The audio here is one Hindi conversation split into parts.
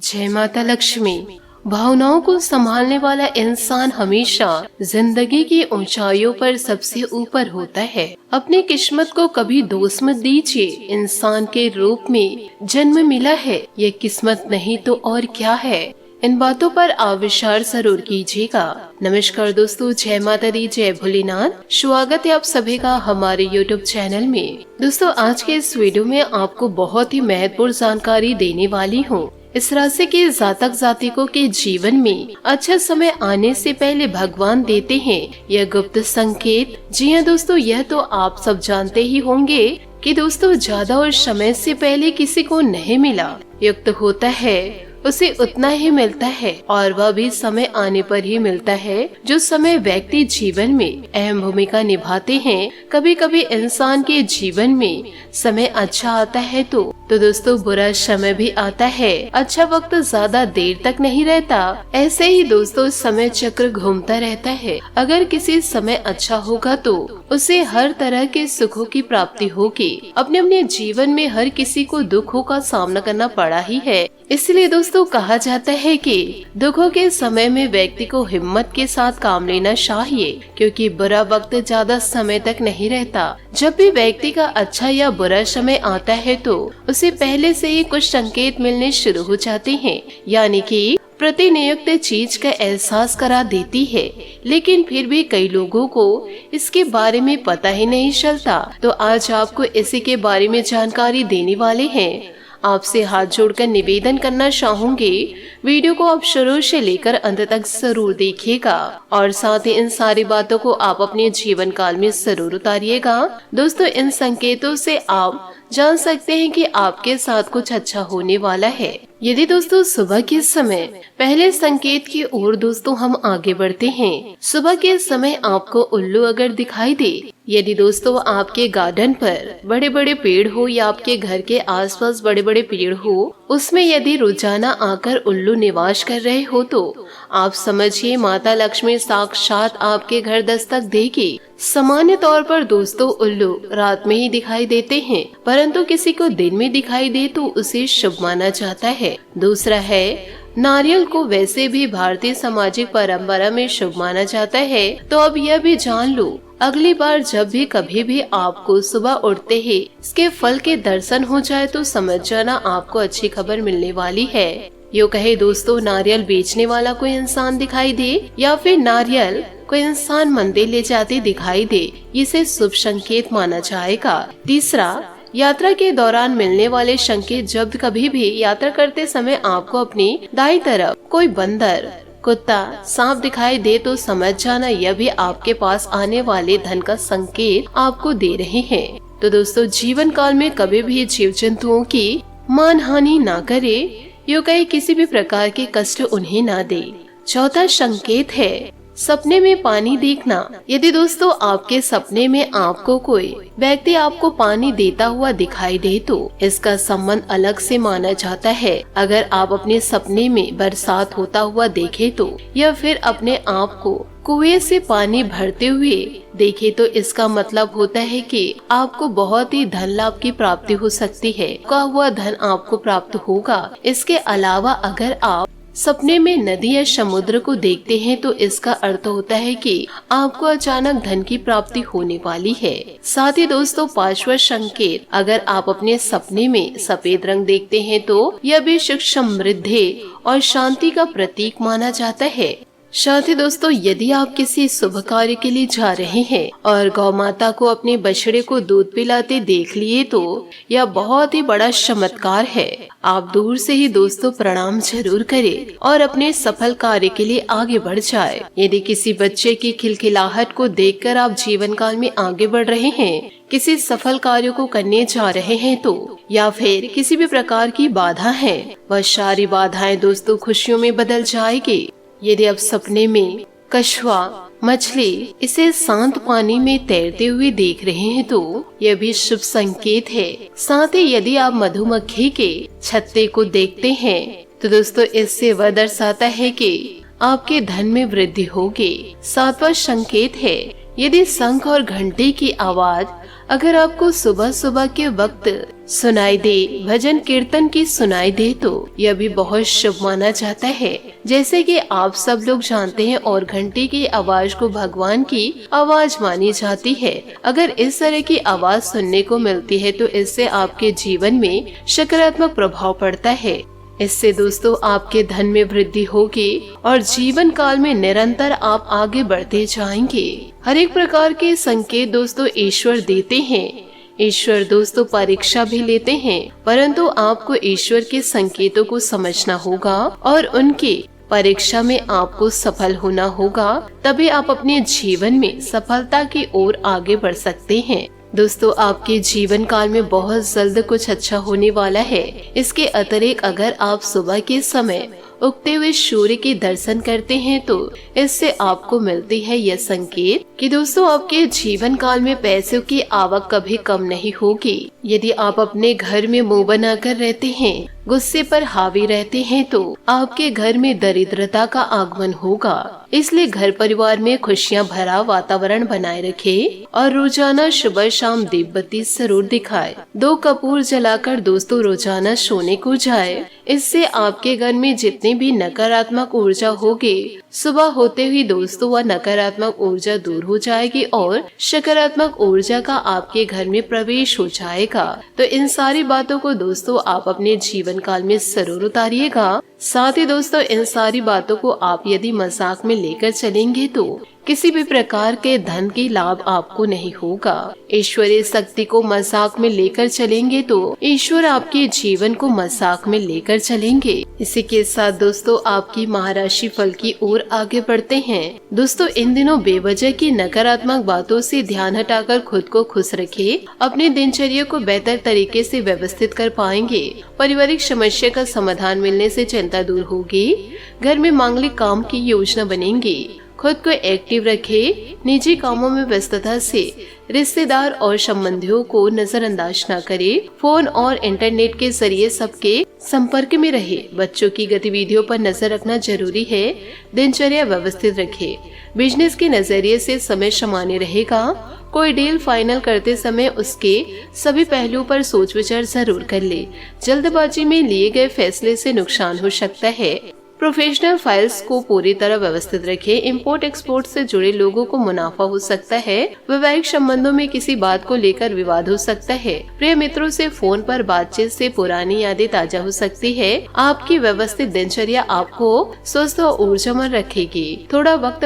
जय माता लक्ष्मी। भावनाओं को संभालने वाला इंसान हमेशा जिंदगी की ऊंचाइयों पर सबसे ऊपर होता है। अपनी किस्मत को कभी दोष मत दीजिए। इंसान के रूप में जन्म मिला है, ये किस्मत नहीं तो और क्या है। इन बातों पर आप विचार जरूर कीजिएगा। नमस्कार दोस्तों, जय माता दी, जय भोलेनाथ। स्वागत है आप सभी का हमारे YouTube चैनल में। दोस्तों, आज के इस वीडियो में आपको बहुत ही महत्वपूर्ण जानकारी देने वाली हूँ। इस राशि के जातक जातिकों के जीवन में अच्छा समय आने से पहले भगवान देते हैं यह गुप्त संकेत। जी हाँ दोस्तों, यह तो आप सब जानते ही होंगे कि दोस्तों ज्यादा और समय से पहले किसी को नहीं मिला। युक्त होता है उसे उतना ही मिलता है, और वह भी समय आने पर ही मिलता है जो समय व्यक्ति जीवन में अहम भूमिका निभाते हैं। कभी कभी इंसान के जीवन में समय अच्छा आता है तो दोस्तों बुरा समय भी आता है। अच्छा वक्त ज्यादा देर तक नहीं रहता। ऐसे ही दोस्तों समय चक्र घूमता रहता है। अगर किसी समय अच्छा होगा तो उसे हर तरह के सुखों की प्राप्ति होगी। अपने अपने जीवन में हर किसी को दुखों का सामना करना पड़ा ही है। इसलिए दोस्तों कहा जाता है कि दुखों के समय में व्यक्ति को हिम्मत के साथ काम लेना चाहिए, क्योंकि बुरा वक्त ज्यादा समय तक नहीं रहता। जब भी व्यक्ति का अच्छा या बुरा समय आता है तो उसे पहले से ही कुछ संकेत मिलने शुरू हो जाते हैं, यानी कि प्रतिनियुक्त चीज का एहसास करा देती है। लेकिन फिर भी कई लोगों को इसके बारे में पता ही नहीं चलता। तो आज आपको इसी के बारे में जानकारी देने वाले हैं। आपसे हाथ जोड़कर निवेदन करना चाहूंगी, वीडियो को आप शुरू से लेकर अंत तक जरूर देखिएगा, और साथ ही इन सारी बातों को आप अपने जीवन काल में जरूर उतारिएगा। दोस्तों, इन संकेतों से आप जान सकते हैं कि आपके साथ कुछ अच्छा होने वाला है। यदि दोस्तों सुबह के समय पहले संकेत की ओर दोस्तों हम आगे बढ़ते हैं। सुबह के समय आपको उल्लू अगर दिखाई दे, यदि दोस्तों आपके गार्डन पर बड़े बड़े पेड़ हो या आपके घर के आसपास बड़े बड़े पेड़ हो, उसमें यदि रोजाना आकर उल्लू निवास कर रहे हो तो आप समझिए माता लक्ष्मी साक्षात आपके घर दस्तक देगी। सामान्य तौर पर दोस्तों उल्लू रात में ही दिखाई देते हैं, परंतु किसी को दिन में दिखाई दे तो उसे शुभ माना जाता है। दूसरा है, नारियल को वैसे भी भारतीय सामाजिक परंपरा में शुभ माना जाता है। तो अब यह भी जान लो, अगली बार जब भी कभी भी आपको सुबह उठते ही इसके फल के दर्शन हो जाए तो समझ जाना आपको अच्छी खबर मिलने वाली है। यूँ कहे दोस्तों, नारियल बेचने वाला कोई इंसान दिखाई दे या फिर नारियल कोई इंसान मंदिर ले जाते दिखाई दे, इसे शुभ संकेत माना जाएगा। तीसरा, यात्रा के दौरान मिलने वाले संकेत। जब कभी भी यात्रा करते समय आपको अपनी दाईं तरफ कोई बंदर, कुत्ता, सांप दिखाई दे तो समझ जाना यह भी आपके पास आने वाले धन का संकेत आपको दे रहे हैं। तो दोस्तों जीवन काल में कभी भी जीव जंतुओं की मानहानि ना करे, यूँ कहीं किसी भी प्रकार के कष्ट उन्हें ना दे। चौथा संकेत है सपने में पानी देखना। यदि दोस्तों आपके सपने में आपको कोई व्यक्ति आपको पानी देता हुआ दिखाई दे तो इसका संबंध अलग से माना जाता है। अगर आप अपने सपने में बरसात होता हुआ देखे तो, या फिर अपने आप को कुएं से पानी भरते हुए देखे तो इसका मतलब होता है कि आपको बहुत ही धन लाभ की प्राप्ति हो सकती है। का हुआ धन आपको प्राप्त होगा। इसके अलावा अगर आप सपने में नदी या समुद्र को देखते हैं तो इसका अर्थ होता है कि आपको अचानक धन की प्राप्ति होने वाली है। साथ ही दोस्तों पांचवा संकेत, अगर आप अपने सपने में सफेद रंग देखते हैं तो यह भी सुख समृद्धि और शांति का प्रतीक माना जाता है। साथ ही दोस्तों यदि आप किसी शुभ कार्य के लिए जा रहे हैं और गौ माता को अपने बछड़े को दूध पिलाते देख लिए तो यह बहुत ही बड़ा चमत्कार है। आप दूर से ही दोस्तों प्रणाम जरूर करें और अपने सफल कार्य के लिए आगे बढ़ जाए। यदि किसी बच्चे की खिलखिलाहट को देखकर आप जीवन काल में आगे बढ़ रहे हैं, किसी सफल कार्य को करने जा रहे हैं तो, या फिर किसी भी प्रकार की बाधा है, वह सारी बाधाएं दोस्तों खुशियों में बदल जाएगी। यदि आप सपने में कछुआ, मछली इसे शांत पानी में तैरते हुए देख रहे हैं तो यह भी शुभ संकेत है। साथ ही यदि आप मधुमक्खी के छत्ते को देखते हैं तो दोस्तों इससे वह दर्शाता है कि आपके धन में वृद्धि होगी। सातवां संकेत है, यदि शंख और घंटी की आवाज अगर आपको सुबह सुबह के वक्त सुनाई दे, भजन कीर्तन की सुनाई दे, तो यह भी बहुत शुभ माना जाता है। जैसे कि आप सब लोग जानते हैं, और घंटी की आवाज को भगवान की आवाज मानी जाती है। अगर इस तरह की आवाज सुनने को मिलती है तो इससे आपके जीवन में सकारात्मक प्रभाव पड़ता है। इससे दोस्तों आपके धन में वृद्धि होगी और जीवन काल में निरंतर आप आगे बढ़ते जाएंगे। हर एक प्रकार के संकेत दोस्तों ईश्वर देते हैं। ईश्वर दोस्तों परीक्षा भी लेते हैं, परंतु आपको ईश्वर के संकेतों को समझना होगा और उनकी परीक्षा में आपको सफल होना होगा। तभी आप अपने जीवन में सफलता की ओर आगे बढ़ सकते हैं। दोस्तों आपके जीवन काल में बहुत जल्द कुछ अच्छा होने वाला है। इसके अतिरिक्त अगर आप सुबह के समय उगते हुए सूर्य के दर्शन करते हैं तो इससे आपको मिलती है यह संकेत कि दोस्तों आपके जीवन काल में पैसों की आवक कभी कम नहीं होगी। यदि आप अपने घर में मुंह बनाकर रहते हैं, गुस्से पर हावी रहते हैं, तो आपके घर में दरिद्रता का आगमन होगा। इसलिए घर परिवार में खुशियां भरा वातावरण बनाए रखें और रोजाना सुबह शाम दीप बत्ती जरूर दिखाए। 2 कपूर जलाकर दोस्तों रोजाना सोने को जाए। इससे आपके घर में जितनी भी नकारात्मक ऊर्जा होगी, सुबह होते ही दोस्तों वह नकारात्मक ऊर्जा दूर हो जाएगी और सकारात्मक ऊर्जा का आपके घर में प्रवेश हो जाएगा। तो इन सारी बातों को दोस्तों आप अपने जीवन काल में जरूर उतारिएगा। साथ ही दोस्तों इन सारी बातों को आप यदि मजाक में लेकर चलेंगे तो किसी भी प्रकार के धन की लाभ आपको नहीं होगा। ईश्वरीय शक्ति को मजाक में लेकर चलेंगे तो ईश्वर आपके जीवन को मजाक में लेकर चलेंगे। इसी के साथ दोस्तों आपकी महाराशि फल की ओर आगे बढ़ते हैं। दोस्तों इन दिनों बेवजह की नकारात्मक बातों से ध्यान हटाकर खुद को खुश रखें। अपने दिनचर्या को बेहतर तरीके से व्यवस्थित कर पाएंगे। पारिवारिक समस्या का समाधान मिलने से चिंता दूर होगी। घर में मांगलिक काम की योजना बनेगी। खुद को एक्टिव रखें। निजी कामों में व्यस्तता से रिश्तेदार और संबंधियों को नजरअंदाज न करें। फोन और इंटरनेट के जरिए सबके संपर्क में रहे। बच्चों की गतिविधियों पर नजर रखना जरूरी है। दिनचर्या व्यवस्थित रखें। बिजनेस के नजरिए से समय सामान्य रहेगा। कोई डील फाइनल करते समय उसके सभी पहलुओं पर सोच विचार जरूर कर ले। जल्दबाजी में लिए गए फैसले से नुकसान हो सकता है। प्रोफेशनल फाइल्स को पूरी तरह व्यवस्थित रखें। इंपोर्ट एक्सपोर्ट से जुड़े लोगों को मुनाफा हो सकता है। वैवाहिक संबंधों में किसी बात को लेकर विवाद हो सकता है। प्रिय मित्रों से फोन पर बातचीत से पुरानी यादें ताजा हो सकती है। आपकी व्यवस्थित दिनचर्या आपको स्वस्थ और ऊर्जावान रखेगी। थोड़ा वक्त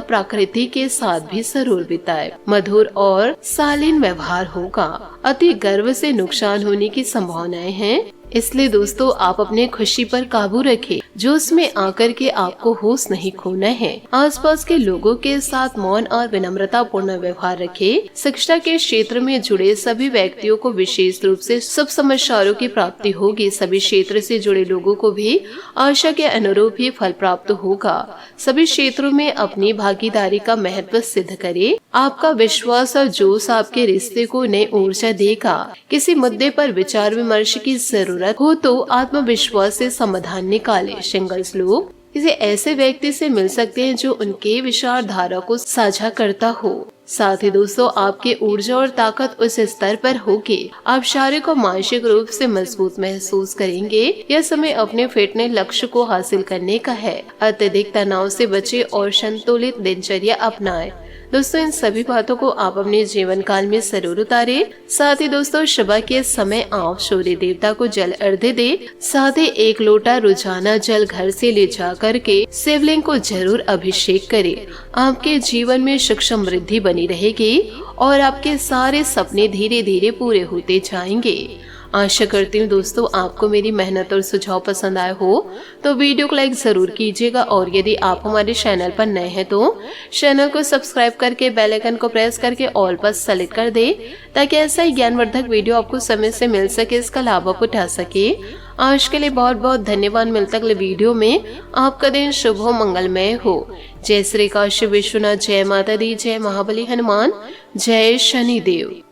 प्रकृति के साथ भी जरूर बिताए। मधुर और शालीन व्यवहार होगा। अति गर्व से नुकसान होने की संभावनाएं हैं। इसलिए दोस्तों आप अपने खुशी पर काबू रखें। जोश में आकर के आपको होश नहीं खोना है। आसपास के लोगों के साथ मौन और विनम्रता पूर्ण व्यवहार रखें। शिक्षा के क्षेत्र में जुड़े सभी व्यक्तियों को विशेष रूप से शुभ समाचारों की प्राप्ति होगी। सभी क्षेत्र से जुड़े लोगों को भी आशा के अनुरूप ही फल प्राप्त होगा। सभी क्षेत्रों में अपनी भागीदारी का महत्व सिद्ध करें। आपका विश्वास और जोश आपके रिश्ते को नई ऊर्जा देगा। किसी मुद्दे पर विचार विमर्श की जरूरत हो तो आत्मविश्वास से समाधान निकालें। सिंगल्स लोग किसी ऐसे व्यक्ति से मिल सकते हैं जो उनके विचारधारा को साझा करता हो। साथ ही दोस्तों आपकी ऊर्जा और ताकत उस स्तर पर होगी आप शारीरिक और मानसिक रूप से मजबूत महसूस करेंगे। यह समय अपने फिटनेस लक्ष्य को हासिल करने का है। अत्यधिक तनाव से बचे और संतुलित दिनचर्या अपनाएं। दोस्तों इन सभी बातों को आप अपने जीवन काल में जरूर उतारें। साथ ही दोस्तों सुबह के समय आप सूर्य देवता को जल अर्घ्य दे। साथ ही 1 लोटा रोजाना जल घर से ले जा करके शिवलिंग को जरूर अभिषेक करें। आपके जीवन में सुख समृद्धि बनी रहेगी और आपके सारे सपने धीरे धीरे पूरे होते जाएंगे। आशा करती हूँ दोस्तों आपको मेरी मेहनत और सुझाव पसंद आए हो तो वीडियो को लाइक जरूर कीजिएगा और यदि आप हमारे चैनल पर नए हैं तो चैनल को सब्सक्राइब करके बेल आइकन को प्रेस करके ऑल पर सेलेक्ट कर दे ताकि ऐसा ही ज्ञानवर्धक वीडियो आपको समय से मिल सके, इसका लाभ आप उठा सके। आज के लिए बहुत बहुत धन्यवाद। मिलता अगले वीडियो में। आपका दिन शुभ हो, मंगलमय हो। जय श्री काशी विश्वनाथ, जय माता दी, जय महाबली हनुमान, जय शनिदेव।